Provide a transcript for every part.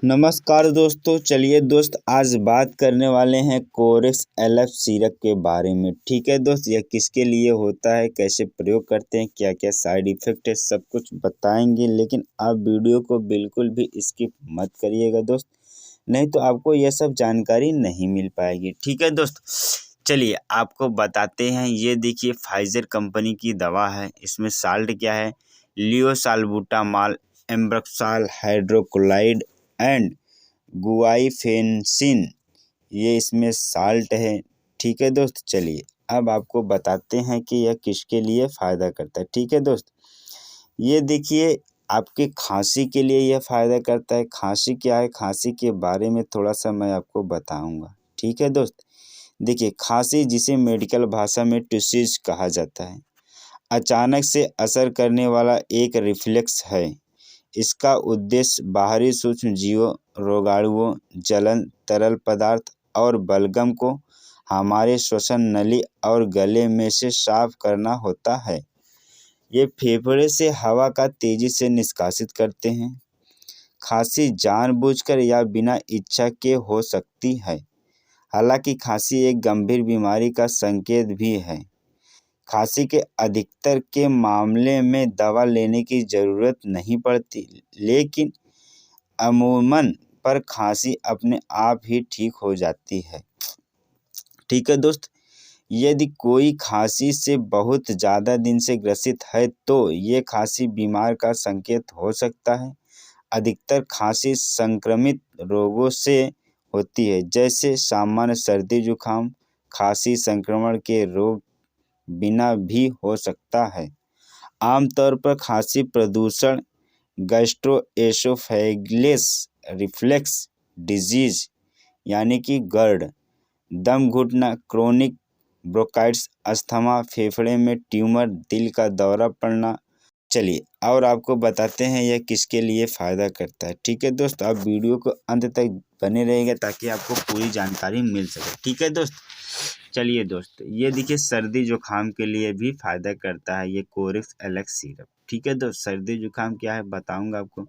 नमस्कार दोस्तों। चलिए दोस्त, आज बात करने वाले हैं कोरेक्स LF सिरप के बारे में। ठीक है दोस्त, यह किसके लिए होता है, कैसे प्रयोग करते हैं, क्या क्या साइड इफ़ेक्ट है, सब कुछ बताएंगे। लेकिन आप वीडियो को बिल्कुल भी स्किप मत करिएगा दोस्त, नहीं तो आपको यह सब जानकारी नहीं मिल पाएगी। ठीक है दोस्त, चलिए आपको बताते हैं। ये देखिए, फाइजर कंपनी की दवा है। इसमें साल्ट क्या है, लियोसाल्बुटामॉल, एम्ब्रोक्साल हाइड्रोक्लोराइड एंड गुआइफेंसिन, ये इसमें साल्ट है। ठीक है दोस्त, चलिए अब आपको बताते हैं कि यह किसके लिए फ़ायदा करता है। ठीक है दोस्त, ये देखिए, आपके खांसी के लिए यह फ़ायदा करता है। खांसी क्या है, खांसी के बारे में थोड़ा सा मैं आपको बताऊंगा। ठीक है दोस्त, देखिए, खांसी जिसे मेडिकल भाषा में टुसिस कहा जाता है, अचानक से असर करने वाला एक रिफ्लेक्स है। इसका उद्देश्य बाहरी सूक्ष्म जीवों, रोगाणुओं, जलन, तरल पदार्थ और बलगम को हमारे श्वसन नली और गले में से साफ करना होता है। ये फेफड़े से हवा का तेजी से निष्कासित करते हैं। खांसी जानबूझकर या बिना इच्छा के हो सकती है। हालांकि खांसी एक गंभीर बीमारी का संकेत भी है। खांसी के अधिकतर के मामले में दवा लेने की ज़रूरत नहीं पड़ती, लेकिन अमूमन पर खांसी अपने आप ही ठीक हो जाती है। ठीक है दोस्त, यदि कोई खांसी से बहुत ज़्यादा दिन से ग्रसित है तो ये खांसी बीमार का संकेत हो सकता है। अधिकतर खांसी संक्रमित रोगों से होती है, जैसे सामान्य सर्दी जुकाम। खांसी संक्रमण के रोग बिना भी हो सकता है। आमतौर पर खांसी प्रदूषण, गैस्ट्रोएसोफेगेलस रिफ्लक्स डिजीज यानी कि GERD, दम घुटना, क्रोनिक ब्रोंकाइटिस, अस्थमा, फेफड़े में ट्यूमर, दिल का दौरा पड़ना। चलिए और आपको बताते हैं यह किसके लिए फ़ायदा करता है। ठीक है दोस्त, आप वीडियो को अंत तक बने रहेंगे ताकि आपको पूरी जानकारी मिल सके। ठीक है दोस्त, चलिए दोस्त, ये देखिए, सर्दी जुकाम के लिए भी फ़ायदा करता है ये कोरेक्स LF सिरप। ठीक है दोस्त, सर्दी जुकाम क्या है बताऊंगा आपको।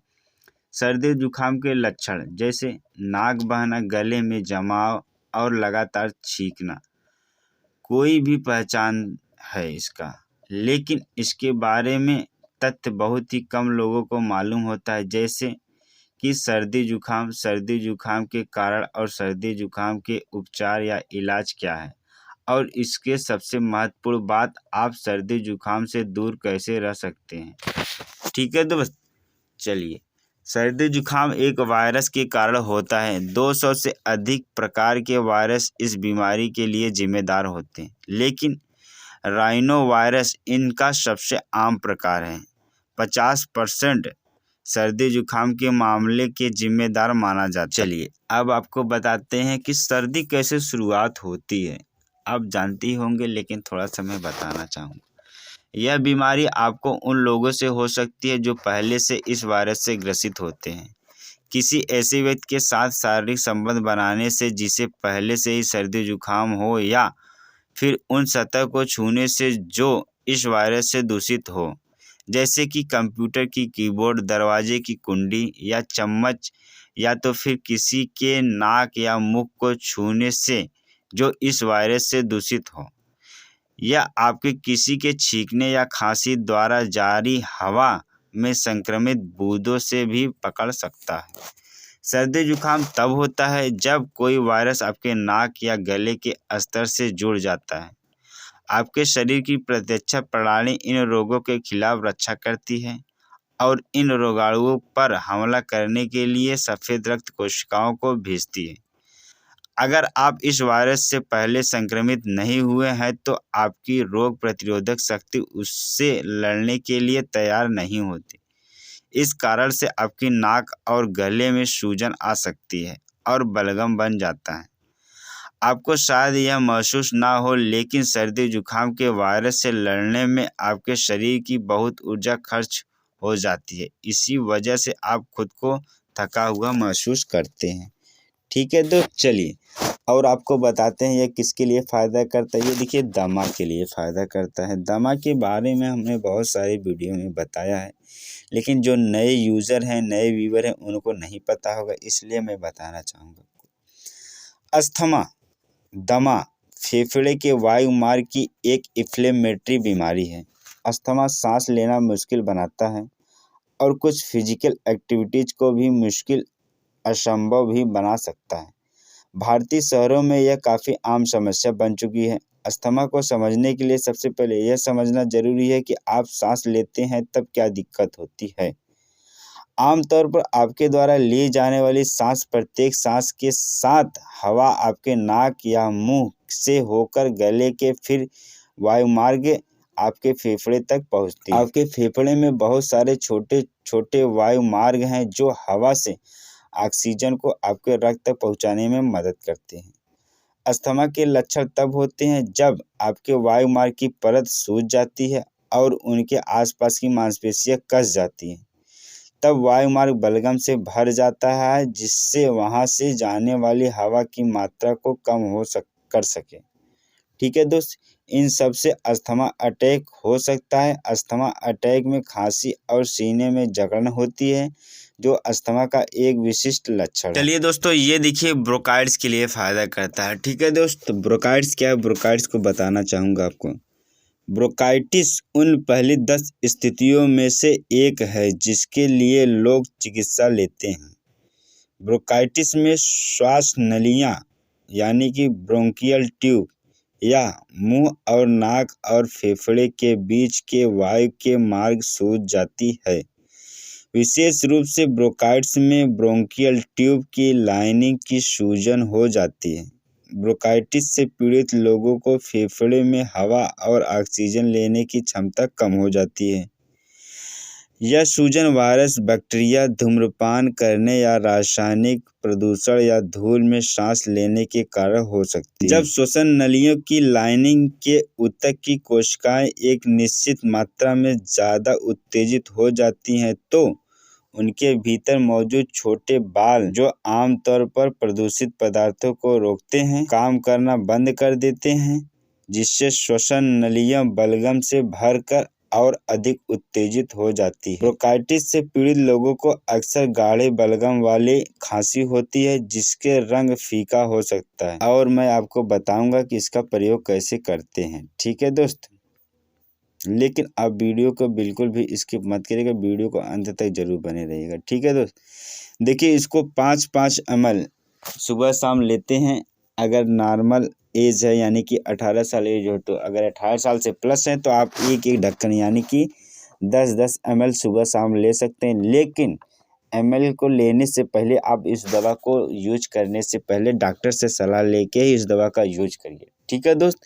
सर्दी जुकाम के लक्षण जैसे नाक बहना, गले में जमाव और लगातार छींकना, कोई भी पहचान है इसका, लेकिन इसके बारे में तथ्य बहुत ही कम लोगों को मालूम होता है। जैसे कि सर्दी जुकाम के कारण और सर्दी जुकाम के उपचार या इलाज क्या है, और इसके सबसे महत्वपूर्ण बात, आप सर्दी जुकाम से दूर कैसे रह सकते हैं। ठीक है दोस्त, चलिए, सर्दी जुकाम एक वायरस के कारण होता है। 200 से अधिक प्रकार के वायरस इस बीमारी के लिए जिम्मेदार होते हैं, लेकिन राइनो वायरस इनका सबसे आम प्रकार है। 50% सर्दी जुकाम के मामले के जिम्मेदार माना जाता है। चलिए अब आपको बताते हैं कि सर्दी कैसे शुरुआत होती है। आप जानते ही होंगे, लेकिन थोड़ा सा मैं बताना चाहूँगा। यह बीमारी आपको उन लोगों से हो सकती है जो पहले से इस वायरस से ग्रसित होते हैं। किसी ऐसे व्यक्ति के साथ शारीरिक संबंध बनाने से जिसे पहले से ही सर्दी जुकाम हो, या फिर उन सतह को छूने से जो इस वायरस से दूषित हो, जैसे कि कंप्यूटर की कीबोर्ड, दरवाजे की कुंडी या चम्मच, या तो फिर किसी के नाक या मुख को छूने से जो इस वायरस से दूषित हो, या आपके किसी के छींकने या खांसी द्वारा जारी हवा में संक्रमित बूंदों से भी पकड़ सकता है। सर्दी जुकाम तब होता है जब कोई वायरस आपके नाक या गले के स्तर से जुड़ जाता है। आपके शरीर की प्रतिरक्षा प्रणाली इन रोगों के खिलाफ रक्षा करती है और इन रोगाणुओं पर हमला करने के लिए सफ़ेद रक्त कोशिकाओं को भेजती है। अगर आप इस वायरस से पहले संक्रमित नहीं हुए हैं तो आपकी रोग प्रतिरोधक शक्ति उससे लड़ने के लिए तैयार नहीं होती। इस कारण से आपकी नाक और गले में सूजन आ सकती है और बलगम बन जाता है। आपको शायद यह महसूस ना हो, लेकिन सर्दी जुकाम के वायरस से लड़ने में आपके शरीर की बहुत ऊर्जा खर्च हो जाती है। इसी वजह से आप खुद को थका हुआ महसूस करते हैं। ठीक है दोस्त, चलिए और आपको बताते हैं ये किसके लिए फ़ायदा करता है। ये देखिए दमा के लिए फ़ायदा करता है। दमा के बारे में हमने बहुत सारी वीडियो में बताया है, लेकिन जो नए यूज़र हैं, नए व्यूवर हैं, उनको नहीं पता होगा, इसलिए मैं बताना चाहूँगा। अस्थमा, दमा फेफड़े के वायु मार्ग की एक इन्फ्लेमेटरी बीमारी है। अस्थमा सांस लेना मुश्किल बनाता है और कुछ फिजिकल एक्टिविटीज़ को भी मुश्किल, असंभव भी बना सकता है। भारतीय शहरों में यह काफ़ी आम समस्या बन चुकी है। अस्थमा को समझने के लिए सबसे पहले यह समझना ज़रूरी है कि आप सांस लेते हैं तब क्या दिक्कत होती है। आमतौर पर आपके द्वारा ली जाने वाली सांस, प्रत्येक सांस के साथ हवा आपके नाक या मुंह से होकर गले के फिर वायुमार्ग आपके फेफड़े तक पहुंचती है। आपके फेफड़े में बहुत सारे छोटे छोटे वायुमार्ग हैं जो हवा से ऑक्सीजन को आपके रक्त तक पहुंचाने में मदद करते हैं। अस्थमा के लक्षण तब होते हैं जब आपके वायुमार्ग की परत सूज जाती है और उनके आसपास की मांसपेशियां कस जाती हैं। तब वायुमार्ग बलगम से भर जाता है, जिससे वहां से जाने वाली हवा की मात्रा को कम कर सके। ठीक है दोस्त, इन सब से अस्थमा अटैक हो सकता है। अस्थमा अटैक में खांसी और सीने में जकड़न होती है, जो अस्थमा का एक विशिष्ट लक्षण है। चलिए दोस्तों, ये देखिए ब्रोंकाइटिस के लिए फ़ायदा करता है। ठीक है दोस्त, ब्रोंकाइटिस क्या है, ब्रोंकाइटिस को बताना चाहूँगा आपको। ब्रोंकाइटिस उन पहली 10 स्थितियों में से एक है जिसके लिए लोग चिकित्सा लेते हैं। ब्रोंकाइटिस में श्वास नलियाँ यानी कि ब्रोंकियल ट्यूब या मुंह और नाक और फेफड़े के बीच के वायु के मार्ग सूज जाती है। विशेष रूप से ब्रोंकाइटिस में ब्रोंकियल ट्यूब की लाइनिंग की सूजन हो जाती है। ब्रोंकाइटिस से पीड़ित लोगों को फेफड़े में हवा और ऑक्सीजन लेने की क्षमता कम हो जाती है। यह सूजन वायरस, बैक्टीरिया, धूम्रपान करने या रासायनिक प्रदूषण या धूल में सांस लेने के कारण हो सकती है। जब श्वसन नलियों की लाइनिंग के ऊतक की कोशिकाएं एक निश्चित मात्रा में ज़्यादा उत्तेजित हो जाती हैं तो उनके भीतर मौजूद छोटे बाल, जो आमतौर पर प्रदूषित पदार्थों को रोकते हैं, काम करना बंद कर देते हैं, जिससे श्वसन नलियां बलगम से भरकर और अधिक उत्तेजित हो जाती है। ब्रोंकाइटिस से पीड़ित लोगों को अक्सर गाढ़े बलगम वाली खांसी होती है, जिसके रंग फीका हो सकता है, और मैं आपको बताऊंगा कि इसका प्रयोग कैसे करते हैं। ठीक है दोस्त, लेकिन आप वीडियो को बिल्कुल भी स्किप मत करिएगा, वीडियो को अंत तक जरूर बने रहिएगा। ठीक है दोस्त, देखिए इसको 5-5 ml सुबह शाम लेते हैं। अगर नॉर्मल एज है यानी कि 18 साल एज हो, तो अगर 18 साल से प्लस है तो आप एक ढक्कन यानी कि 10-10 ml सुबह शाम ले सकते हैं। लेकिन ml को लेने से पहले, आप इस दवा को यूज करने से पहले डॉक्टर से सलाह लेके ही इस दवा का यूज करिए। ठीक है दोस्त,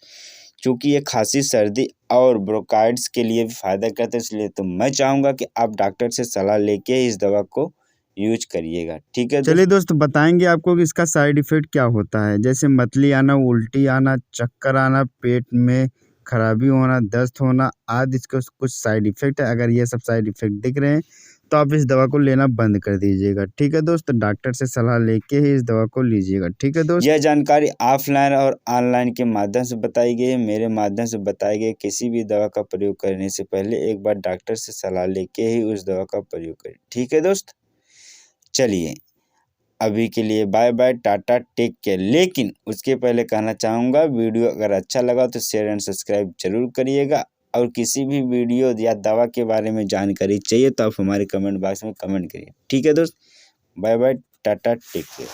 क्योंकि ये खांसी, सर्दी और ब्रोंकाइटिस के लिए भी फ़ायदा करता है, इसलिए तो मैं चाहूँगा कि आप डॉक्टर से सलाह लेके इस दवा को यूज करिएगा। ठीक है, चलिए दोस्त, बताएंगे आपको कि इसका साइड इफ़ेक्ट क्या होता है। जैसे मतली आना, उल्टी आना, चक्कर आना, पेट में खराबी होना, दस्त होना आदि इसके कुछ साइड इफ़ेक्ट है। अगर ये सब साइड इफ़ेक्ट दिख रहे हैं तो आप इस दवा को लेना बंद कर दीजिएगा। ठीक है दोस्त, डॉक्टर से सलाह लेके ही इस दवा को लीजिएगा। ठीक है दोस्त, यह जानकारी ऑफलाइन और ऑनलाइन के माध्यम से बताई गई है। मेरे माध्यम से बताई गई किसी भी दवा का प्रयोग करने से पहले एक बार डॉक्टर से सलाह लेके ही उस दवा का प्रयोग करें। ठीक है दोस्त, चलिए अभी के लिए bye bye, tata, take care. लेकिन उसके पहले कहना चाहूँगा, वीडियो अगर अच्छा लगा तो शेयर एंड सब्सक्राइब जरूर करिएगा, और किसी भी वीडियो या दवा के बारे में जानकारी चाहिए तो आप हमारे कमेंट बॉक्स में कमेंट करिए। ठीक है दोस्त, bye bye, tata, take care.